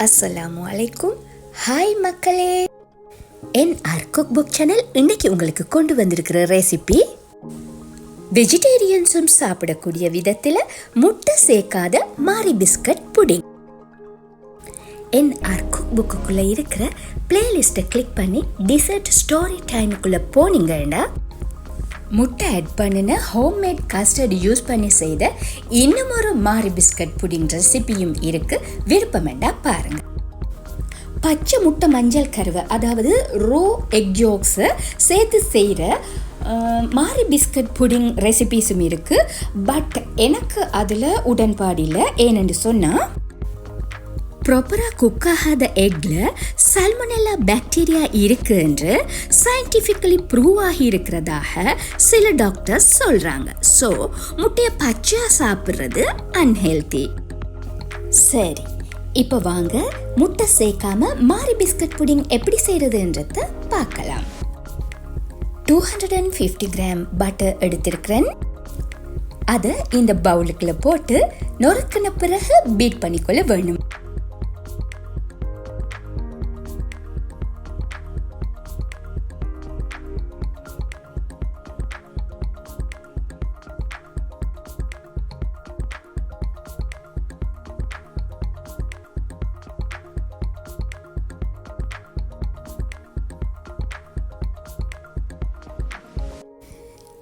அஸ்ஸலாமு அலைக்கும். ஹாய் மக்களே, என்ஆர் குக் புக் சேனல் இன்னைக்கு உங்களுக்கு கொண்டு வந்திருக்கிற ரெசிபி வெஜிடேரியன்ஸும் சாப்பிடக்கூடிய விதத்தில் முட்டை சேர்க்காத மாரி பிஸ்கட் புடிங். என்ஆர் குக் புக்குக்குள்ளே இருக்கிற பிளேலிஸ்ட்டை கிளிக் பண்ணி டிசர்ட் ஸ்டோரி டைமுக்குள்ளே போனீங்கன்னா முட்டை ஆட் பண்ணின ஹோம்மேட் கஸ்டர்ட் யூஸ் பண்ணி செய்த இன்னும் ஒரு மாரி பிஸ்கட் புடிங் ரெசிபியும் இருக்கு. விருப்பமெண்டா பாருங்க. பச்சை முட்டை மஞ்சள் கருவை, அதாவது ரோ எக் யோக்ஸை சேர்த்து செய்கிற மாரி பிஸ்கட் புடிங் ரெசிபிஸும் இருக்கு. பட் எனக்கு அதில் உடன்பாடு இல்லை. ஏனென்று சொன்னால், ப்ராப்பராக குக் ஆகாத எக்கில் சல்மோனெல்லா பாக்டீரியா இருக்கு என்று சயின்டிஃபிக்கலி ப்ரூவ் ஆகி இருக்கிறதாக சில டாக்டர்ஸ் சொல்கிறாங்க. ஸோ முட்டையை பச்சையாக சாப்பிட்றது அன்ஹெல்தி. சரி, இப்போ வாங்க முட்டை சேர்க்காம மாரி பிஸ்கட் புடிங் எப்படி செய்கிறதுன்றத பார்க்கலாம். 250 கிராம் பட்டர் எடுத்திருக்கிறேன். அதை இந்த பவுலுக்குள்ள போட்டு நொறுக்கின பிறகு பீட் பண்ணிக்கொள்ள வேணும்.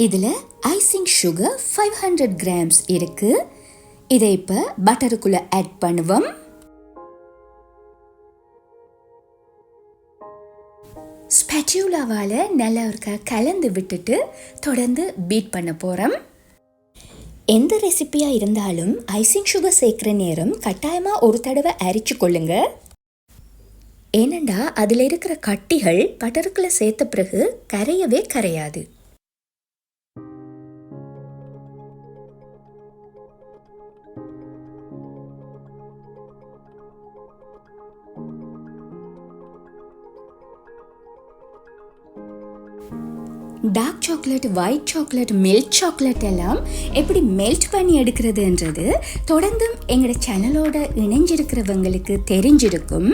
இதில் ஐசிங் சுகர் 500 கிராம்ஸ் இருக்கு. இதை இப்போ பட்டருக்குள்ள ஆட் பண்ணுவோம். ஸ்பேட்யூலாவால் நல்லா இருக்க கலந்து விட்டுட்டு தொடர்ந்து பீட் பண்ண போகிறோம். எந்த ரெசிபியாக இருந்தாலும் ஐசிங் சுகர் சேர்க்குற நேரம் கட்டாயமாக ஒரு தடவை அரிச்சு கொள்ளுங்க. ஏனண்டா அதில் இருக்கிற கட்டிகள் பட்டருக்குள்ளே சேர்த்த பிறகு கரையவே கரையாது. Dark chocolate, white chocolate, milk chocolate எல்லாம் எப்படி மெல்ட் பண்ணி எடுக்கிறதுன்றது தொடர்ந்து எங்களோட சேனலோட இணைஞ்சிருக்கிறவங்களுக்கு தெரிஞ்சிருக்கும்.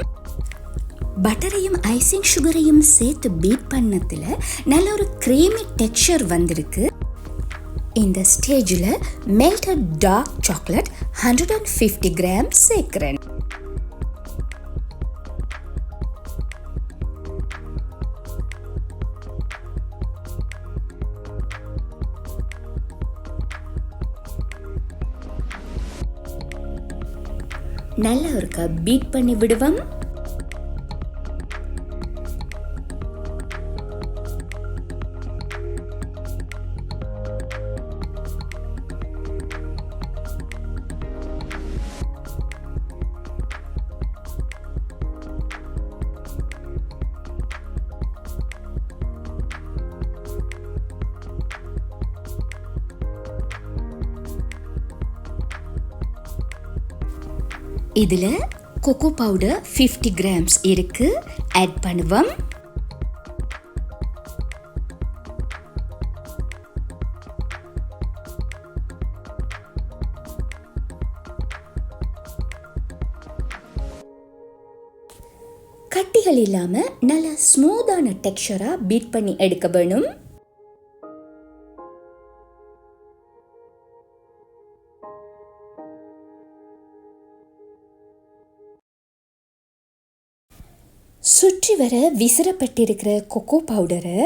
பட்டரையும் ஐசிங் சுகரையும் சேர்த்து பீட் பண்ணத்தில் நல்ல ஒரு க்ரீமி டெக்ஸ்சர் வந்திருக்கு. இந்த ஸ்டேஜில் மெல்டட் டார்க் சாக்லேட் 150 கிராம் சேர்க்கிறேன். நல்லா இருக்கா பீட் பண்ணி விடுவோம். இதில் கொக்கோ பவுடர் 50 கிராம்ஸ் இருக்கு. ஆட் பண்ணுவோம். கட்டிகள் இல்லாம நல்ல ஸ்மூத்தான டெக்ஸ்சரா பீட் பண்ணி எடுக்க வேணும். சுற்றி வர விசிறப்பட்டிருக்கிற கொக்கோ பவுடரை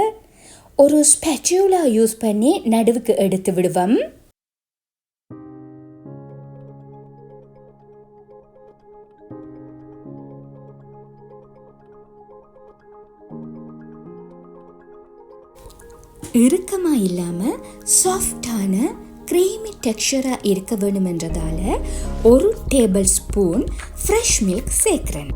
ஒரு ஸ்பேட்யூலா யூஸ் பண்ணி நடுவுக்கு எடுத்து விடுவோம். இறுக்கமா இல்லாம சாஃப்டான கிரீமி டெக்ஸ்சரா இருக்க வேணுமென்றதால 1 டேபிள் ஸ்பூன் ஃப்ரெஷ் மில்க் சேர்க்கிறேன்.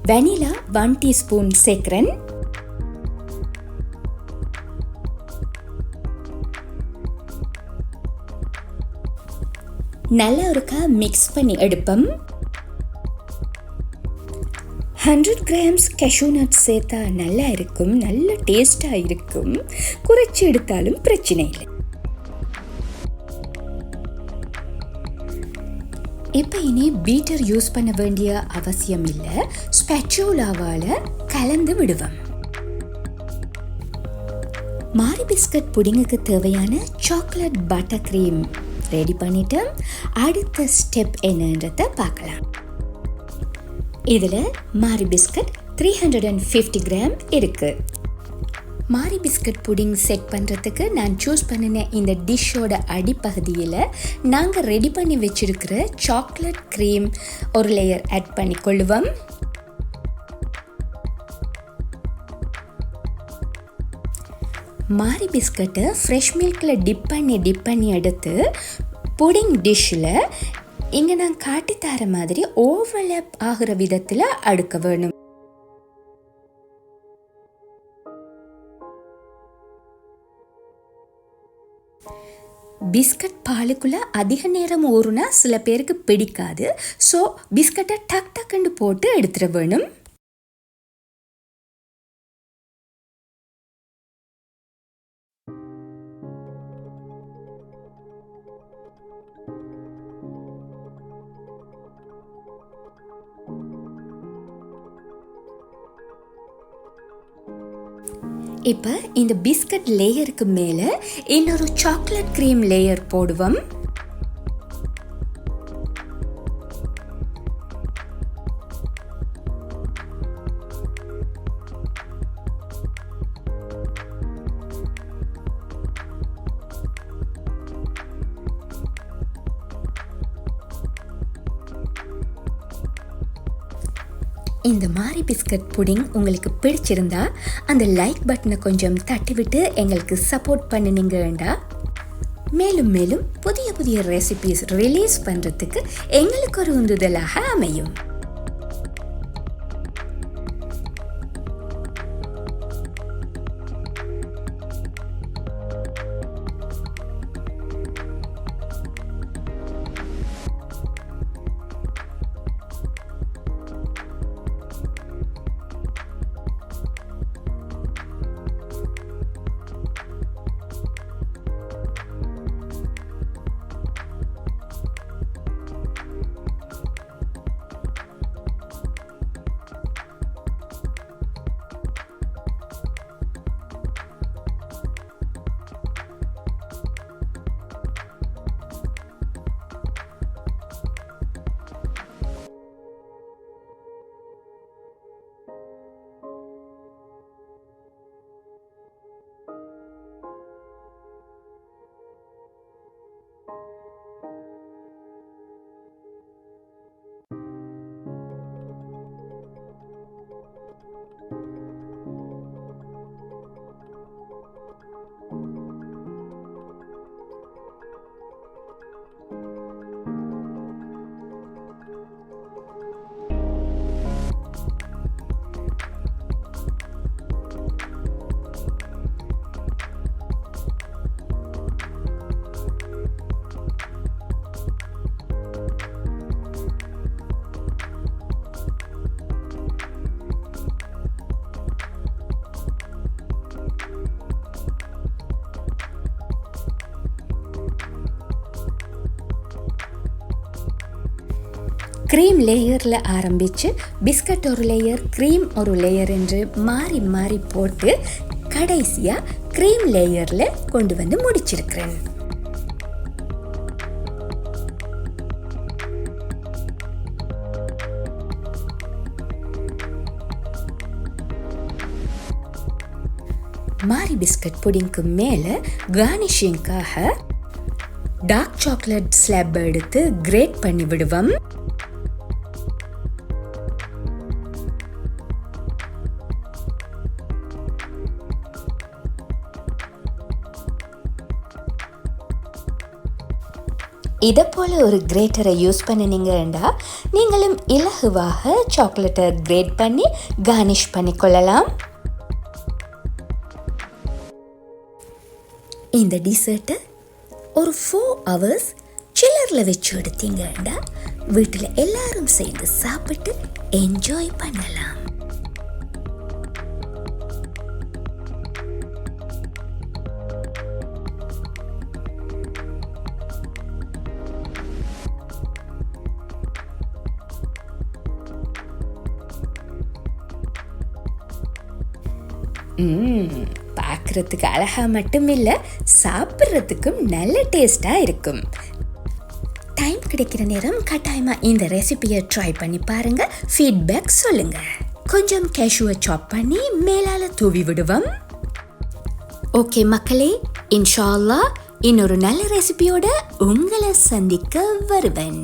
வெனிலா 1 டீஸ்பூன் சேர்க்கிறேன். நல்லா ஒருக்கா மிக்ஸ் பண்ணி எடுப்போம். 100 கிராம்ஸ் கேஷ்யூ நட் சேர்த்தா நல்லா இருக்கும், நல்ல டேஸ்டாக இருக்கும். குறைச்சி எடுத்தாலும் பிரச்சனை இல்லை. இப்போ இனி பீட்டர் யூஸ் பண்ண வேண்டிய அவசியம் இல்லை, ஸ்பேச்சுலாவால் கலந்து விடுவோம். மாரி பிஸ்கட் புடிங்குக்கு தேவையான சாக்லேட் பட்டர் க்ரீம் ரெடி பண்ணிட்டு அடுத்த ஸ்டெப் என்னன்றதை பார்க்கலாம். இதில் மாரி பிஸ்கட் 350 கிராம் இருக்கு. மாரி பிஸ்கட் புடிங் செட் பண்ணுறதுக்கு நான் சூஸ் பண்ணின இந்த டிஷ்ஷோட அடிப்பகுதியில் நாங்கள் ரெடி பண்ணி வச்சிருக்கிற சாக்லேட் க்ரீம் ஒரு லேயர் ஆட் பண்ணிக்கொள்ளுவோம். மாரி பிஸ்கட்டை ஃப்ரெஷ் மில்கில் டிப் பண்ணி எடுத்து புடிங் டிஷ்ஷில் இங்கே நான் காட்டித்தர மாதிரி ஓவர்லேப் ஆகிற விதத்தில் அடுக்க வேணும். பிஸ்கட் பாலுக்குள்ளே அதிக நேரம் ஊறுனா சில பேருக்கு பிடிக்காது. ஸோ பிஸ்கட்டை டக் டக்குன்னு போட்டு எடுத்துட வேணும். இப்போ இந்த பிஸ்கட் லேயருக்கு மேலே இன்னொரு சாக்லேட் க்ரீம் லேயர் போடுவோம். இந்த மாரி பிஸ்கட் புடிங் உங்களுக்கு பிடிச்சிருந்தா அந்த லைக் பட்டனை கொஞ்சம் தட்டிவிட்டு எங்களுக்கு சப்போர்ட் பண்ணினீங்கடா. மேலும் மேலும் புதிய புதிய ரெசிபீஸ் ரிலீஸ் பண்ணுறதுக்கு எங்களுக்கு ஒரு உந்துதலாக அமையும். க்ரீம் லேயரில் ஆரம்பித்து பிஸ்கட் ஒரு லேயர், க்ரீம் ஒரு லேயர் என்று மாறி மாறி போட்டு கடைசியாக க்ரீம் லேயரில் கொண்டு வந்து முடிச்சிருக்கிறேன். மாரி பிஸ்கட் புடிங்க்கு மேலே கார்னிஷிங்காக டார்க் சாக்லேட் ஸ்லாப் எடுத்து கிரேட் பண்ணி விடுவோம். இதை போல் ஒரு கிரேட்டரை யூஸ் பண்ணினீங்கன்னா நீங்களும் இலகுவாக சாக்லேட்டை கிரேட் பண்ணி கார்னிஷ் பண்ணிக்கொள்ளலாம். இந்த டிசர்ட்டை ஒரு 4 hours சில்லரில் வச்சு எடுத்தீங்கன்னா வீட்டில் எல்லாரும் சேர்ந்து சாப்பிட்டு என்ஜாய் பண்ணலாம். பார்க்கறதுக்கு அழகா மட்டும் இல்லை, சாப்பிட்றதுக்கும் நல்ல டேஸ்டாக இருக்கும். டைம் கிடைக்கிற நேரம் கட்டாயமாக இந்த ரெசிபியை ட்ரை பண்ணி பாருங்கள், ஃபீட்பேக் சொல்லுங்கள். கொஞ்சம் கேஷ்யூவை சாப் பண்ணி மேலால் தூவி விடுவோம். ஓகே மக்களே, இன்ஷா அல்லாஹ் இன்னொரு நல்ல ரெசிபியோட உங்களை சந்திக்க வருவேன்.